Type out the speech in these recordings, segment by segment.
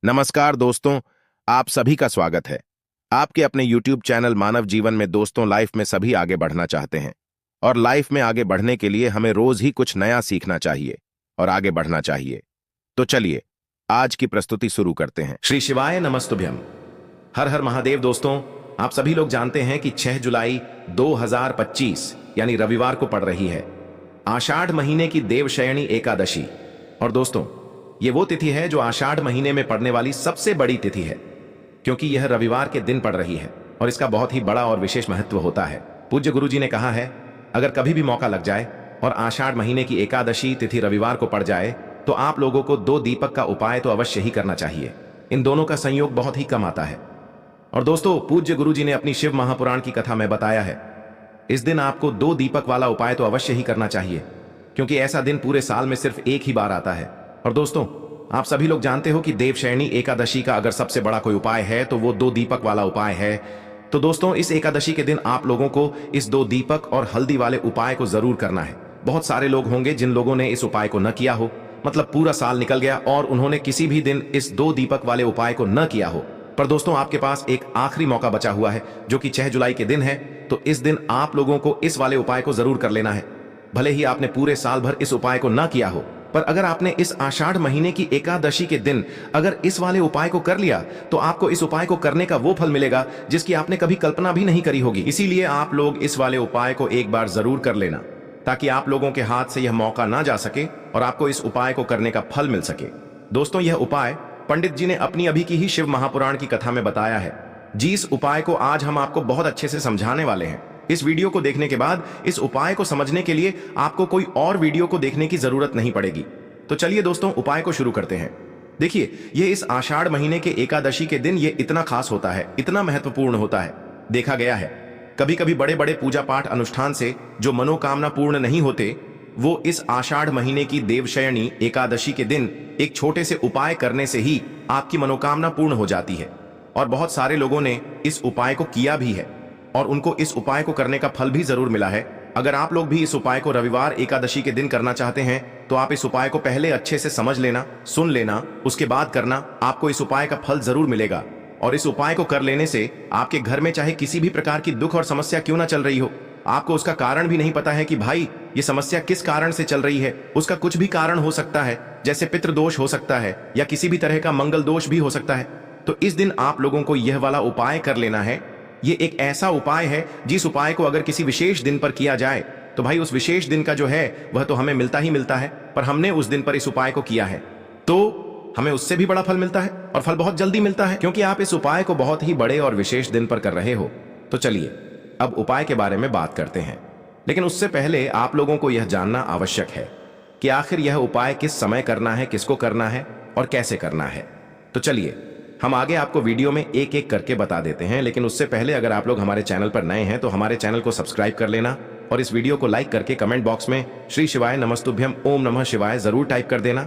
नमस्कार दोस्तों, आप सभी का स्वागत है। आपके अपने YouTube चैनल मानव जीवन में दोस्तों लाइफ में सभी आगे बढ़ना चाहते हैं और लाइफ में आगे बढ़ने के लिए हमें रोज ही कुछ नया सीखना चाहिए और आगे बढ़ना चाहिए। तो चलिए आज की प्रस्तुति शुरू करते हैं। श्री शिवाय नमस्तुभ्यम। हर हर महादेव। दोस्तों, आप सभी लोग जानते हैं कि 6 जुलाई 2025 यानी रविवार को पड़ रही है आषाढ़ महीने की देवशयनी एकादशी। और दोस्तों, ये वो तिथि है जो आषाढ़ महीने में पड़ने वाली सबसे बड़ी तिथि है, क्योंकि यह रविवार के दिन पड़ रही है और इसका बहुत ही बड़ा और विशेष महत्व होता है। पूज्य गुरु जी ने कहा है, अगर कभी भी मौका लग जाए और आषाढ़ महीने की एकादशी तिथि रविवार को पड़ जाए तो आप लोगों को 2 दीपक का उपाय तो अवश्य ही करना चाहिए। इन दोनों का संयोग बहुत ही कम आता है। और दोस्तों, पूज्य गुरु जी ने अपनी शिव महापुराण की कथा में बताया है, इस दिन आपको 2 दीपक वाला उपाय तो अवश्य ही करना चाहिए, क्योंकि ऐसा दिन पूरे साल में सिर्फ एक ही बार आता है। और दोस्तों, आप सभी लोग जानते हो कि देवशयनी एकादशी का अगर सबसे बड़ा कोई उपाय है तो वो 2 दीपक वाला उपाय है। तो दोस्तों, इस एकादशी के दिन आप लोगों को इस 2 दीपक और हल्दी वाले उपाय को जरूर करना है। बहुत सारे लोग होंगे जिन लोगों ने इस उपाय को न किया हो, मतलब पूरा साल निकल गया और उन्होंने किसी भी दिन इस 2 दीपक वाले उपाय को न किया हो। पर दोस्तों, आपके पास एक आखिरी मौका बचा हुआ है जो कि 6 जुलाई के दिन है। तो इस दिन आप लोगों को इस वाले उपाय को जरूर कर लेना है। भले ही आपने पूरे साल भर इस उपाय को न किया हो, पर अगर आपने इस आषाढ़ महीने की एकादशी के दिन अगर इस वाले उपाय को कर लिया तो आपको इस उपाय को करने का वो फल मिलेगा जिसकी आपने कभी कल्पना भी नहीं करी होगी। इसीलिए आप लोग इस वाले उपाय को एक बार जरूर कर लेना, ताकि आप लोगों के हाथ से यह मौका ना जा सके और आपको इस उपाय को करने का फल मिल सके। दोस्तों, यह उपाय पंडित जी ने अपनी अभी की ही शिव महापुराण की कथा में बताया है। जिस उपाय को आज हम आपको बहुत अच्छे से समझाने वाले हैं। इस वीडियो को देखने के बाद इस उपाय को समझने के लिए आपको कोई और वीडियो को देखने की जरूरत नहीं पड़ेगी। तो चलिए दोस्तों, उपाय को शुरू करते हैं। देखिए, ये इस आषाढ़ महीने के एकादशी के दिन ये इतना खास होता है, इतना महत्वपूर्ण होता है। देखा गया है कभी कभी बड़े बड़े पूजा पाठ अनुष्ठान से जो मनोकामना पूर्ण नहीं होते, वो इस आषाढ़ महीने की देवशयनी एकादशी के दिन एक छोटे से उपाय करने से ही आपकी मनोकामना पूर्ण हो जाती है। और बहुत सारे लोगों ने इस उपाय को किया भी है और उनको इस उपाय को करने का फल भी जरूर मिला है। अगर आप लोग भी इस उपाय को रविवार एकादशी के दिन करना चाहते हैं तो आप इस उपाय को पहले अच्छे से समझ लेना, सुन लेना, उसके बाद करना। आपको इस उपाय का फल जरूर मिलेगा। और इस उपाय को कर लेने से आपके घर में चाहे किसी भी प्रकार की दुख और समस्या क्यों ना चल रही हो, आपको उसका कारण भी नहीं पता है कि भाई ये समस्या किस कारण से चल रही है, उसका कुछ भी कारण हो सकता है, जैसे पितृदोष हो सकता है या किसी भी तरह का मंगल दोष भी हो सकता है। तो इस दिन आप लोगों को यह वाला उपाय कर लेना है। ये एक ऐसा उपाय है जिस उपाय को अगर किसी विशेष दिन पर किया जाए तो भाई उस विशेष दिन का जो है वह तो हमें मिलता ही मिलता है, पर हमने उस दिन पर इस उपाय को किया है तो हमें उससे भी बड़ा फल मिलता है और फल बहुत जल्दी मिलता है, क्योंकि आप इस उपाय को बहुत ही बड़े और विशेष दिन पर कर रहे हो। तो चलिए अब उपाय के बारे में बात करते हैं, लेकिन उससे पहले आप लोगों को यह जानना आवश्यक है कि आखिर यह उपाय किस समय करना है, किसको करना है और कैसे करना है। तो चलिए हम आगे आपको वीडियो में एक एक करके बता देते हैं, लेकिन उससे पहले अगर आप लोग हमारे चैनल पर नए हैं तो हमारे चैनल को सब्सक्राइब कर लेना और इस वीडियो को लाइक करके कमेंट बॉक्स में श्री शिवाय नमस्तुभ्यम ओम नमः शिवाय जरूर टाइप कर देना।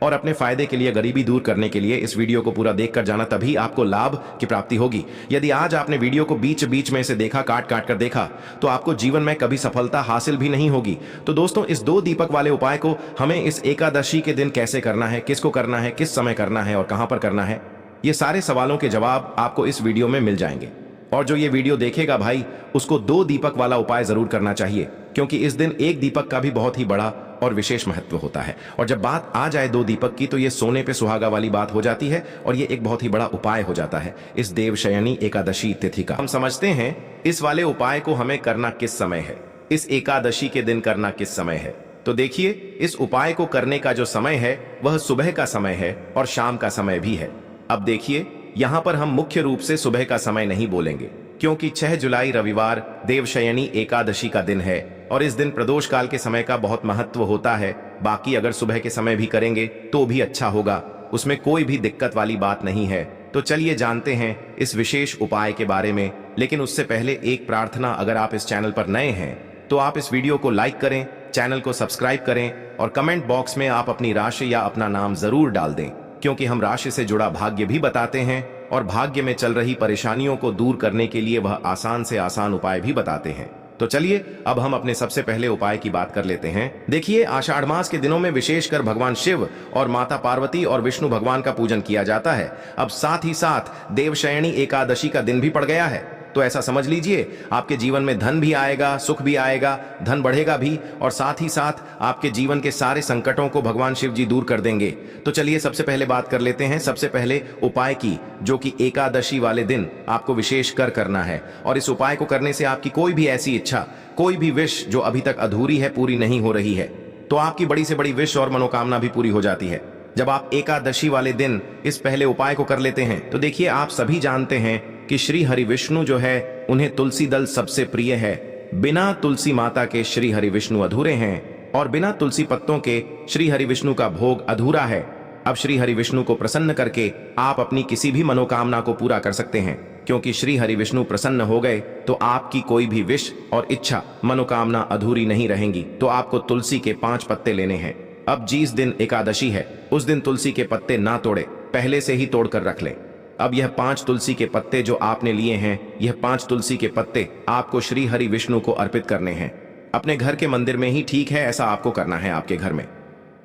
और अपने फायदे के लिए, गरीबी दूर करने के लिए इस वीडियो को पूरा देख कर जाना, तभी आपको लाभ की प्राप्ति होगी। यदि आज आपने वीडियो को बीच बीच में से देखा, काट काट कर देखा, तो आपको जीवन में कभी सफलता हासिल भी नहीं होगी। तो दोस्तों, इस 2 दीपक वाले उपाय को हमें इस एकादशी के दिन कैसे करना है, किसको करना है, किस समय करना है और कहां पर करना है, ये सारे सवालों के जवाब आपको इस वीडियो में मिल जाएंगे। और जो ये वीडियो देखेगा भाई, उसको 2 दीपक वाला उपाय जरूर करना चाहिए, क्योंकि इस दिन 1 दीपक का भी बहुत ही बड़ा और विशेष महत्व होता है। और जब बात आ जाए 2 दीपक की तो ये सोने पे सुहागा वाली बात हो जाती है और ये एक बहुत ही बड़ा उपाय हो जाता है इस देवशयनी एकादशी तिथि का। हम समझते हैं इस वाले उपाय को हमें करना किस समय है, इस एकादशी के दिन करना किस समय है। तो देखिए, इस उपाय को करने का जो समय है वह सुबह का समय है और शाम का समय भी है। अब देखिए, यहां पर हम मुख्य रूप से सुबह का समय नहीं बोलेंगे, क्योंकि 6 जुलाई रविवार देवशयनी एकादशी का दिन है और इस दिन प्रदोष काल के समय का बहुत महत्व होता है। बाकी अगर सुबह के समय भी करेंगे तो भी अच्छा होगा, उसमें कोई भी दिक्कत वाली बात नहीं है। तो चलिए जानते हैं इस विशेष उपाय के बारे में। लेकिन उससे पहले एक प्रार्थना, अगर आप इस चैनल पर नए हैं तो आप इस वीडियो को लाइक करें, चैनल को सब्सक्राइब करें और कमेंट बॉक्स में आप अपनी राशि या अपना नाम जरूर डाल दें, क्योंकि हम राशि से जुड़ा भाग्य भी बताते हैं और भाग्य में चल रही परेशानियों को दूर करने के लिए वह आसान से आसान उपाय भी बताते हैं। तो चलिए अब हम अपने सबसे पहले उपाय की बात कर लेते हैं। देखिए, आषाढ़ मास के दिनों में विशेषकर भगवान शिव और माता पार्वती और विष्णु भगवान का पूजन किया जाता है। अब साथ ही साथ देवशयनी एकादशी का दिन भी पड़ गया है, तो ऐसा समझ लीजिए आपके जीवन में धन भी आएगा, सुख भी आएगा, धन बढ़ेगा भी, और साथ ही साथ आपके जीवन के सारे संकटों को भगवान शिव जी दूर कर देंगे। तो चलिए सबसे पहले बात कर लेते हैं सबसे पहले उपाय की, जो कि एकादशी वाले दिन आपको विशेष कर करना है। और इस उपाय को करने से आपकी कोई भी ऐसी इच्छा, कोई भी विश जो अभी तक अधूरी है, पूरी नहीं हो रही है, तो आपकी बड़ी से बड़ी विश और मनोकामना भी पूरी हो जाती है जब आप एकादशी वाले दिन इस पहले उपाय को कर लेते हैं। तो देखिए, आप सभी जानते हैं कि श्री हरि विष्णु जो है, उन्हें तुलसी दल सबसे प्रिय है। बिना तुलसी माता के श्री हरि विष्णु अधूरे हैं और बिना तुलसी पत्तों के श्री हरि विष्णु का भोग अधूरा है। अब श्री हरि विष्णु को प्रसन्न करके आप अपनी किसी भी मनोकामना को पूरा कर सकते हैं, क्योंकि श्री हरि विष्णु प्रसन्न हो गए तो आपकी कोई भी विश और इच्छा, मनोकामना अधूरी नहीं रहेंगी। तो आपको तुलसी के 5 पत्ते लेने हैं। अब जिस दिन एकादशी है उस दिन तुलसी के पत्ते ना तोड़े, पहले से ही तोड़कर रख लें। अब यह 5 तुलसी के पत्ते जो आपने लिए हैं, यह 5 तुलसी के पत्ते आपको श्री हरि विष्णु को अर्पित करने हैं। अपने घर के मंदिर में ही ठीक है, ऐसा आपको करना है। आपके घर में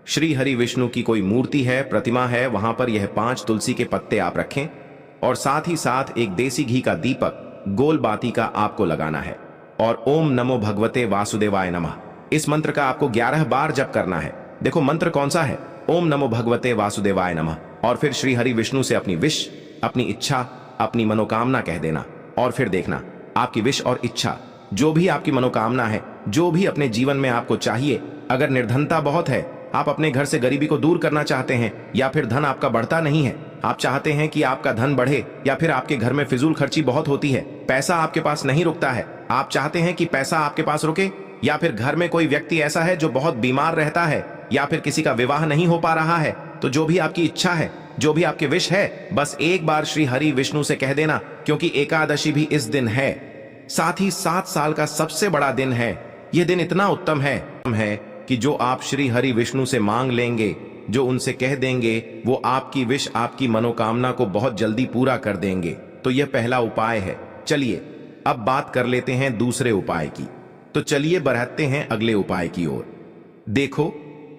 श्री हरि विष्णु की कोई मूर्ति है, प्रतिमा है, वहां पर यह 5 तुलसी के पत्ते आप रखें और साथ ही साथ एक देसी घी का दीपक गोल बाती का आपको लगाना है और ओम नमो भगवते वासुदेवाय नमः इस मंत्र का आपको 11 बार जप करना है। देखो मंत्र कौन सा है, ओम नमो भगवते वासुदेवाय नमः। और फिर श्री हरि विष्णु से अपनी विश, अपनी इच्छा, अपनी मनोकामना कह देना और फिर देखना आपकी विश और इच्छा, जो भी आपकी मनोकामना है, जो भी अपने जीवन में आपको चाहिए। अगर निर्धनता बहुत है, आप अपने घर से गरीबी को दूर करना चाहते हैं, या फिर धन आपका बढ़ता नहीं है, आप चाहते हैं कि आपका धन बढ़े, या फिर आपके घर में फिजूल खर्ची बहुत होती है, पैसा आपके पास नहीं रुकता है, आप चाहते हैं कि पैसा आपके पास रुके, या फिर घर में कोई व्यक्ति ऐसा है जो बहुत बीमार रहता है, या फिर किसी का विवाह नहीं हो पा रहा है, तो जो भी आपकी इच्छा है, जो भी आपकी विश है, बस एक बार श्री हरि विष्णु से कह देना, क्योंकि एकादशी भी इस दिन है। साथ ही 7 साल का सबसे बड़ा दिन है। यह दिन इतना उत्तम है कि जो आप श्री हरि विष्णु से मांग लेंगे, जो उनसे कह देंगे, वो आपकी विश, आपकी मनोकामना को बहुत जल्दी पूरा कर देंगे। तो यह पहला उपाय है। चलिए अब बात कर लेते हैं दूसरे उपाय की। तो चलिए बढ़ते हैं अगले उपाय की ओर। देखो,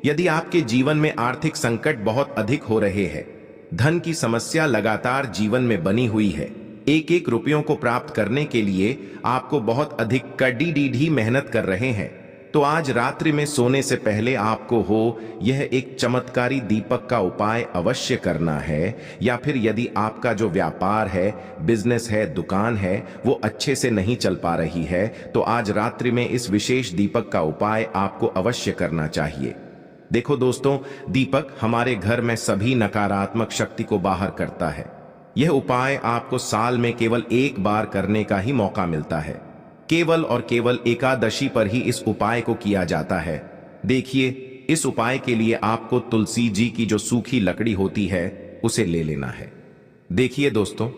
यदि आपके जीवन में आर्थिक संकट बहुत अधिक हो रहे हैं, धन की समस्या लगातार जीवन में बनी हुई है, एक एक रुपयों को प्राप्त करने के लिए आपको बहुत अधिक कड़ी मेहनत कर रहे हैं, तो आज रात्रि में सोने से पहले आपको यह एक चमत्कारी दीपक का उपाय अवश्य करना है। या फिर यदि आपका जो व्यापार है, बिजनेस है, दुकान है, वो अच्छे से नहीं चल पा रही है, तो आज रात्रि में इस विशेष दीपक का उपाय आपको अवश्य करना चाहिए। देखो दोस्तों, दीपक हमारे घर में सभी नकारात्मक शक्ति को बाहर करता है। यह उपाय आपको साल में केवल एक बार करने का ही मौका मिलता है। केवल और केवल एकादशी पर ही इस उपाय को किया जाता है। देखिए, इस उपाय के लिए आपको तुलसी जी की जो सूखी लकड़ी होती है उसे ले लेना है। देखिए दोस्तों,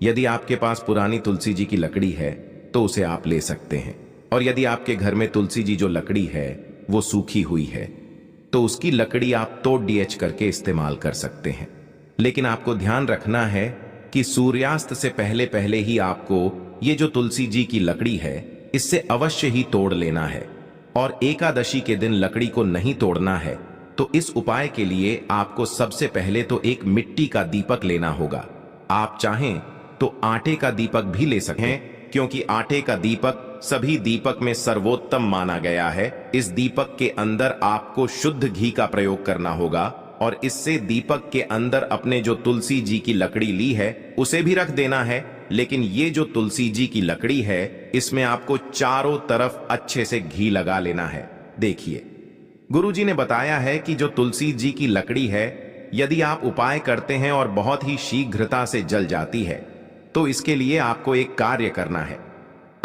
यदि आपके पास पुरानी तुलसी जी की लकड़ी है तो उसे आप ले सकते हैं, और यदि आपके घर में तुलसी जी जो लकड़ी है वो सूखी हुई है तो उसकी लकड़ी आप तोड़ डीएच करके इस्तेमाल कर सकते हैं। लेकिन आपको ध्यान रखना है कि सूर्यास्त से पहले पहले ही आपको ये जो तुलसी जी की लकड़ी है इससे अवश्य ही तोड़ लेना है, और एकादशी के दिन लकड़ी को नहीं तोड़ना है। तो इस उपाय के लिए आपको सबसे पहले तो एक मिट्टी का दीपक लेना होगा। आप चाहें तो आटे का दीपक भी ले सकते हैं, क्योंकि आटे का दीपक सभी दीपक में सर्वोत्तम माना गया है। इस दीपक के अंदर आपको शुद्ध घी का प्रयोग करना होगा, और इससे दीपक के अंदर अपने जो तुलसी जी की लकड़ी ली है उसे भी रख देना है। लेकिन ये जो तुलसी जी की लकड़ी है, इसमें आपको चारों तरफ अच्छे से घी लगा लेना है। देखिए, गुरुजी ने बताया है कि जो तुलसी जी की लकड़ी है, यदि आप उपाय करते हैं और बहुत ही शीघ्रता से जल जाती है, तो इसके लिए आपको एक कार्य करना है।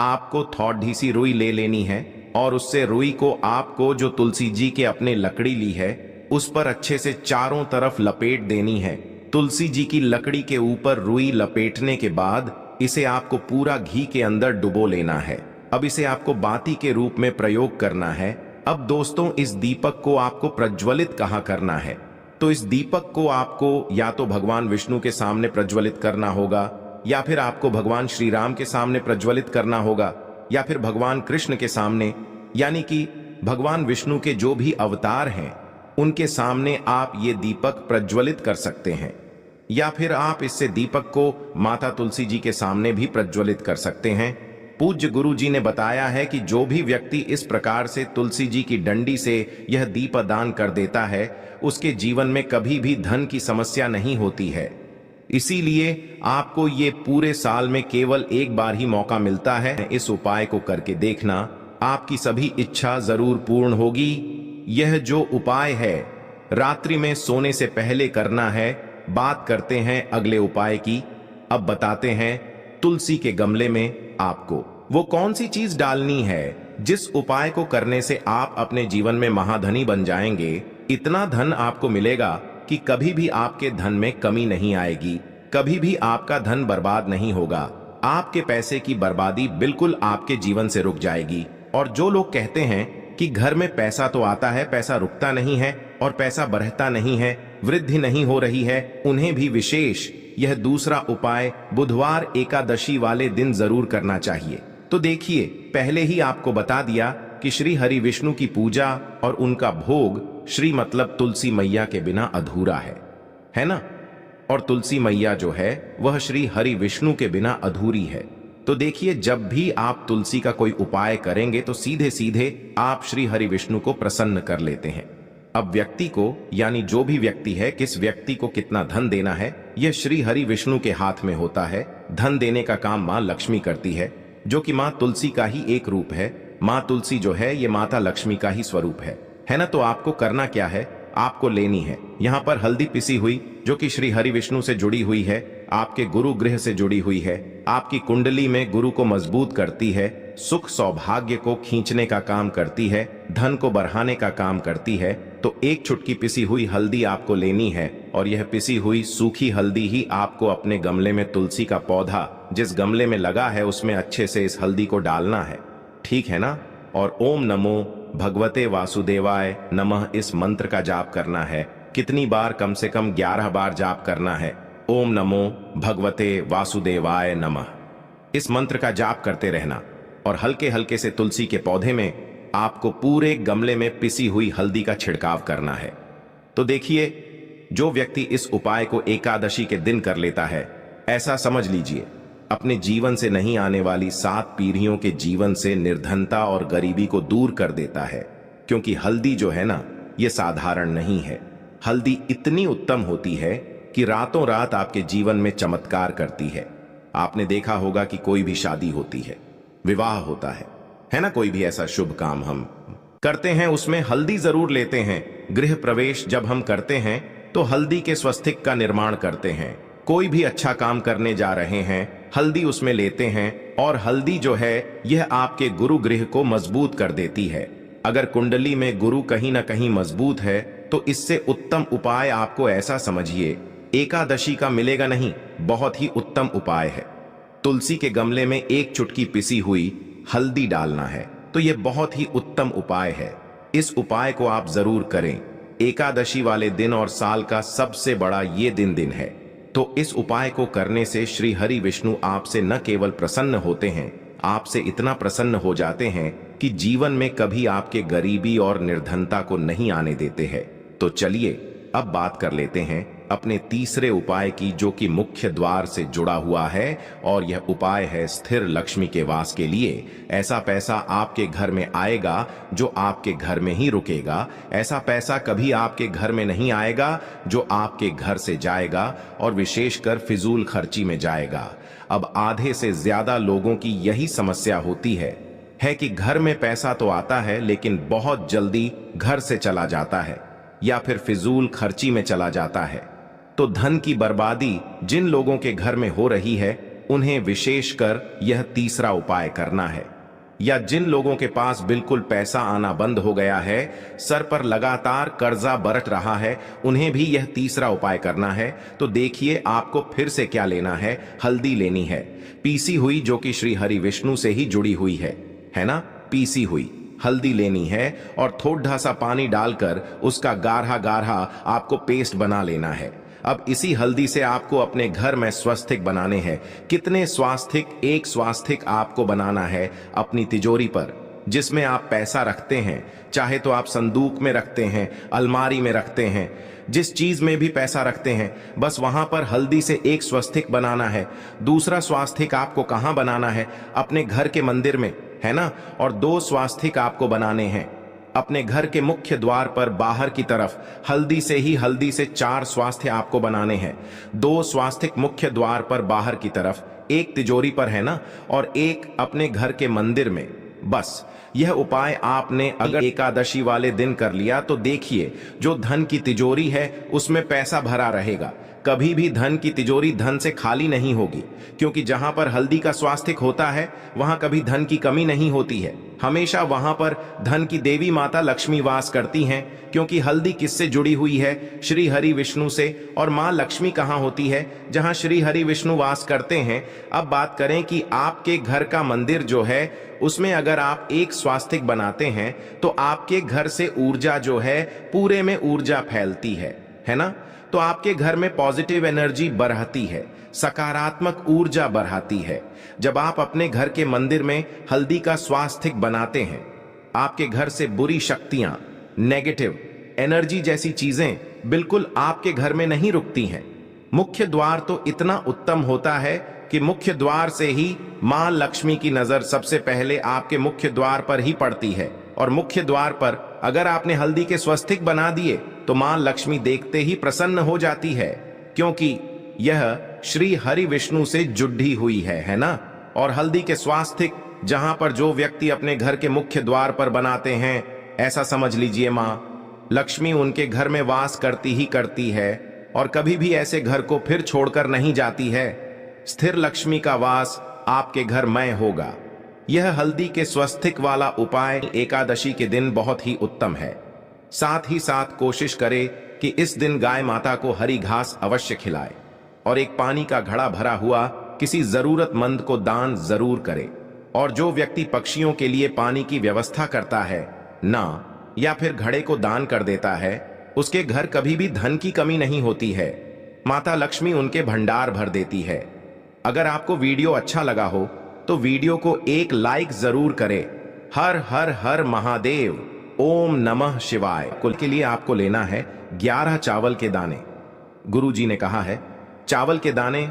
आपको थोड़ी सी रुई ले लेनी है, और उससे रुई को आपको जो तुलसी जी के अपने लकड़ी ली है उस पर अच्छे से चारों तरफ लपेट देनी है। तुलसी जी की लकड़ी के ऊपर रुई लपेटने के बाद इसे आपको पूरा घी के अंदर डुबो लेना है। अब इसे आपको बाती के रूप में प्रयोग करना है। अब दोस्तों, इस दीपक को आपको प्रज्वलित कहाँ करना है, तो इस दीपक को आपको या तो भगवान विष्णु के सामने प्रज्वलित करना होगा, या फिर आपको भगवान श्री राम के सामने प्रज्वलित करना होगा, या फिर भगवान कृष्ण के सामने, यानी कि भगवान विष्णु के जो भी अवतार हैं उनके सामने आप ये दीपक प्रज्वलित कर सकते हैं। या फिर आप इससे दीपक को माता तुलसी जी के सामने भी प्रज्वलित कर सकते हैं। पूज्य गुरु जी ने बताया है कि जो भी व्यक्ति इस प्रकार से तुलसी जी की डंडी से यह दीपदान कर देता है उसके जीवन में कभी भी धन की समस्या नहीं होती है। इसीलिए आपको ये पूरे साल में केवल एक बार ही मौका मिलता है। इस उपाय को करके देखना, आपकी सभी इच्छा जरूर पूर्ण होगी। यह जो उपाय है रात्रि में सोने से पहले करना है। बात करते हैं अगले उपाय की। अब बताते हैं तुलसी के गमले में आपको वो कौन सी चीज डालनी है जिस उपाय को करने से आप अपने जीवन में महाधनी बन जाएंगे। इतना धन आपको मिलेगा कि कभी भी आपके धन में कमी नहीं आएगी, कभी भी आपका धन बर्बाद नहीं होगा। आपके पैसे की बर्बादी बिल्कुल आपके जीवन से रुक जाएगी। और जो लोग कहते हैं कि घर में पैसा तो आता है, पैसा रुकता नहीं है और पैसा बढ़ता नहीं है, वृद्धि नहीं हो रही है, उन्हें भी विशेष यह दूसरा उपाय बुधवार एकादशी वाले दिन जरूर करना चाहिए। तो देखिए, पहले ही आपको बता दिया कि श्री हरि विष्णु की पूजा और उनका भोग श्री मतलब तुलसी मैया के बिना अधूरा है ना। और तुलसी मैया जो है वह श्री हरि विष्णु के बिना अधूरी है। तो देखिए, जब भी आप तुलसी का कोई उपाय करेंगे तो सीधे सीधे आप श्री हरि विष्णु को प्रसन्न कर लेते हैं। अब व्यक्ति को, यानी जो भी व्यक्ति है, किस व्यक्ति को कितना धन देना है यह श्री हरि विष्णु के हाथ में होता है। धन देने का काम मां लक्ष्मी करती है, जो कि मां तुलसी का ही एक रूप है। मां तुलसी जो है ये माता लक्ष्मी का ही स्वरूप है ना। तो आपको करना क्या है, आपको लेनी है यहाँ पर हल्दी पिसी हुई, जो कि श्री हरि विष्णु से जुड़ी हुई है, आपके गुरु गृह से जुड़ी हुई है, आपकी कुंडली में गुरु को मजबूत करती है, सुख सौभाग्य को खींचने का काम करती है, धन को बढ़ाने का काम करती है। तो एक चुटकी पिसी हुई हल्दी आपको लेनी है और यह पिसी हुई सूखी हल्दी ही आपको अपने गमले में, तुलसी का पौधा जिस गमले में लगा है उसमें अच्छे से इस हल्दी को डालना है, ठीक है ना। और ओम नमो भगवते वासुदेवाय नमः इस मंत्र का जाप करना है। कितनी बार? कम से कम 11 बार जाप करना है। ओम नमो भगवते वासुदेवाय नमः इस मंत्र का जाप करते रहना और हल्के हल्के से तुलसी के पौधे में आपको पूरे गमले में पिसी हुई हल्दी का छिड़काव करना है। तो देखिए, जो व्यक्ति इस उपाय को एकादशी के दिन कर लेता है, ऐसा समझ लीजिए अपने जीवन से नहीं आने वाली 7 पीढ़ियों के जीवन से निर्धनता और गरीबी को दूर कर देता है। क्योंकि हल्दी जो है ना, ये साधारण नहीं है। हल्दी इतनी उत्तम होती है कि रातों रात आपके जीवन में चमत्कार करती है। आपने देखा होगा कि कोई भी शादी होती है, विवाह होता है ना, कोई भी ऐसा शुभ काम हम करते हैं उसमें हल्दी जरूर लेते हैं। गृह प्रवेश जब हम करते हैं तो हल्दी के स्वस्तिक का निर्माण करते हैं। कोई भी अच्छा काम करने जा रहे हैं, हल्दी उसमें लेते हैं। और हल्दी जो है यह आपके गुरु गृह को मजबूत कर देती है। अगर कुंडली में गुरु कहीं ना कहीं मजबूत है तो इससे उत्तम उपाय आपको ऐसा समझिए एकादशी का मिलेगा नहीं, बहुत ही उत्तम उपाय है। तुलसी के गमले में एक चुटकी पिसी हुई हल्दी डालना है। तो यह बहुत ही उत्तम उपाय है। इस उपाय को आप जरूर करें। एकादशी वाले दिन और साल का सबसे बड़ा ये दिन है। तो इस उपाय को करने से श्री हरि विष्णु आपसे न केवल प्रसन्न होते हैं, आपसे इतना प्रसन्न हो जाते हैं कि जीवन में कभी आपके गरीबी और निर्धनता को नहीं आने देते हैं। तो चलिए अब बात कर लेते हैं अपने तीसरे उपाय की, जो कि मुख्य द्वार से जुड़ा हुआ है। और यह उपाय है स्थिर लक्ष्मी के वास के लिए। ऐसा पैसा आपके घर में आएगा जो आपके घर में ही रुकेगा। ऐसा पैसा कभी आपके घर में नहीं आएगा जो आपके घर से जाएगा और विशेषकर फिजूल खर्ची में जाएगा। अब आधे से ज्यादा लोगों की यही समस्या होती है कि घर में पैसा तो आता है लेकिन बहुत जल्दी घर से चला जाता है या फिर फिजूल खर्ची में चला जाता है। तो धन की बर्बादी जिन लोगों के घर में हो रही है उन्हें विशेषकर यह तीसरा उपाय करना है। या जिन लोगों के पास बिल्कुल पैसा आना बंद हो गया है, सर पर लगातार कर्जा बरत रहा है, उन्हें भी यह तीसरा उपाय करना है। तो देखिए आपको फिर से क्या लेना है, हल्दी लेनी है पीसी हुई, जो कि श्री हरि विष्णु से ही जुड़ी हुई है ना। पीसी हुई हल्दी लेनी है और थोड़ा सा पानी डालकर उसका गाढ़ा गाढ़ा आपको पेस्ट बना लेना है। अब इसी हल्दी से आपको अपने घर में स्वास्तिक बनाने हैं। कितने स्वास्तिक? एक स्वास्तिक आपको बनाना है अपनी तिजोरी पर, जिसमें आप पैसा रखते हैं। चाहे तो आप संदूक में रखते हैं, अलमारी में रखते हैं, जिस चीज में भी पैसा रखते हैं, बस वहां पर हल्दी से एक स्वास्तिक बनाना है। दूसरा स्वास्तिक आपको कहां बनाना है? अपने घर के मंदिर में, है ना। और 2 स्वास्तिक आपको बनाने हैं अपने घर के मुख्य द्वार पर बाहर की तरफ। हल्दी से 4 स्वास्तिक आपको बनाने हैं। 2 स्वास्तिक मुख्य द्वार पर बाहर की तरफ, एक तिजोरी पर, है ना, और एक अपने घर के मंदिर में। बस यह उपाय आपने अगर एकादशी वाले दिन कर लिया तो देखिए, जो धन की तिजोरी है उसमें पैसा भरा रहेगा। कभी भी धन की तिजोरी धन से खाली नहीं होगी, क्योंकि जहां पर हल्दी का स्वास्तिक होता है वहां कभी धन की कमी नहीं होती है। हमेशा वहां पर धन की देवी माता लक्ष्मी वास करती हैं, क्योंकि हल्दी किससे जुड़ी हुई है? श्री हरि विष्णु से। और मां लक्ष्मी कहां होती है? जहां श्री हरि विष्णु वास करते हैं। अब बात करें कि आपके घर का मंदिर जो है उसमें अगर आप एक स्वास्तिक बनाते हैं तो आपके घर से ऊर्जा जो है, पूरे में ऊर्जा फैलती है ना। तो आपके घर में पॉजिटिव एनर्जी बढ़ती है, सकारात्मक ऊर्जा बढ़ाती है। जब आप अपने घर के मंदिर में हल्दी का स्वास्तिक बनाते हैं, आपके घर से बुरी शक्तियां, नेगेटिव एनर्जी जैसी चीजें बिल्कुल आपके घर में नहीं रुकती हैं। मुख्य द्वार तो इतना उत्तम होता है कि मुख्य द्वार से ही मां लक्ष्मी की नजर सबसे पहले आपके मुख्य द्वार पर ही पड़ती है। और मुख्य द्वार पर अगर आपने हल्दी के स्वास्तिक बना दिए तो मां लक्ष्मी देखते ही प्रसन्न हो जाती है, क्योंकि यह श्री हरि विष्णु से जुड़ी हुई है ना। और हल्दी के स्वास्तिक जहां पर जो व्यक्ति अपने घर के मुख्य द्वार पर बनाते हैं, ऐसा समझ लीजिए मां लक्ष्मी उनके घर में वास करती ही करती है और कभी भी ऐसे घर को फिर छोड़कर नहीं जाती है। स्थिर लक्ष्मी का वास आपके घर में होगा। यह हल्दी के स्वास्तिक वाला उपाय एकादशी के दिन बहुत ही उत्तम है। साथ ही साथ कोशिश करें कि इस दिन गाय माता को हरी घास अवश्य खिलाए और एक पानी का घड़ा भरा हुआ किसी जरूरतमंद को दान जरूर करे। और जो व्यक्ति पक्षियों के लिए पानी की व्यवस्था करता है ना, या फिर घड़े को दान कर देता है, उसके घर कभी भी धन की कमी नहीं होती है। माता लक्ष्मी उनके भंडार भर देती है। अगर आपको वीडियो अच्छा लगा हो तो वीडियो को एक लाइक जरूर करें। हर हर हर महादेव, ओम नमः शिवाय। कुल के लिए आपको लेना है 11 चावल के दाने। गुरु जी ने कहा है चावल के दाने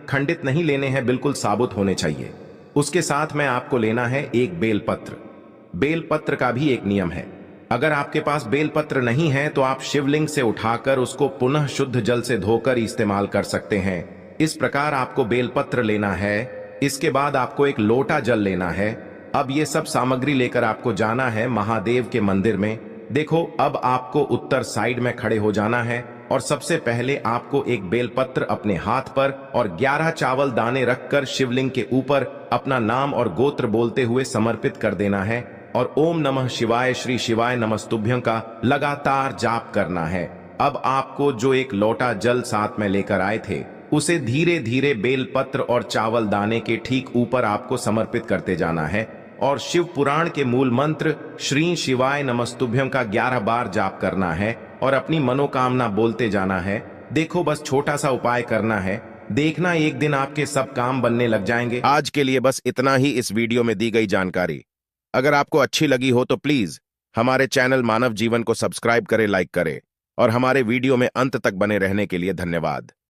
खंडित नहीं लेने हैं, बिल्कुल साबुत होने चाहिए। उसके साथ में आपको लेना है एक बेलपत्र। बेलपत्र का भी एक नियम है, अगर आपके पास बेलपत्र नहीं है तो आप शिवलिंग से उठाकर उसको पुनः शुद्ध जल से धोकर इस्तेमाल कर सकते हैं। इस प्रकार आपको बेलपत्र लेना है। इसके बाद आपको एक लोटा जल लेना है। अब ये सब सामग्री लेकर आपको जाना है महादेव के मंदिर में। देखो, अब आपको उत्तर साइड में खड़े हो जाना है और सबसे पहले आपको एक बेलपत्र अपने हाथ पर और 11 चावल दाने रखकर शिवलिंग के ऊपर अपना नाम और गोत्र बोलते हुए समर्पित कर देना है और ओम नमः शिवाय, श्री शिवाय नमस्तुभ्यं का लगातार जाप करना है। अब आपको जो एक लोटा जल साथ में लेकर आए थे उसे धीरे धीरे बेलपत्र और चावल दाने के ठीक ऊपर आपको समर्पित करते जाना है और शिव पुराण के मूल मंत्र श्री शिवाय नमस्तुभ्यं का 11 बार जाप करना है और अपनी मनोकामना बोलते जाना है। देखो, बस छोटा सा उपाय करना है, देखना एक दिन आपके सब काम बनने लग जाएंगे। आज के लिए बस इतना ही इस वीडियो में दी गई जानकारी। अगर आपको अच्छी लगी हो तो प्लीज हमारे चैनल मानव जीवन को सब्सक्राइब करें, लाइक करें और हमारे वीडियो में अंत तक बने रहने के लिए धन्यवाद।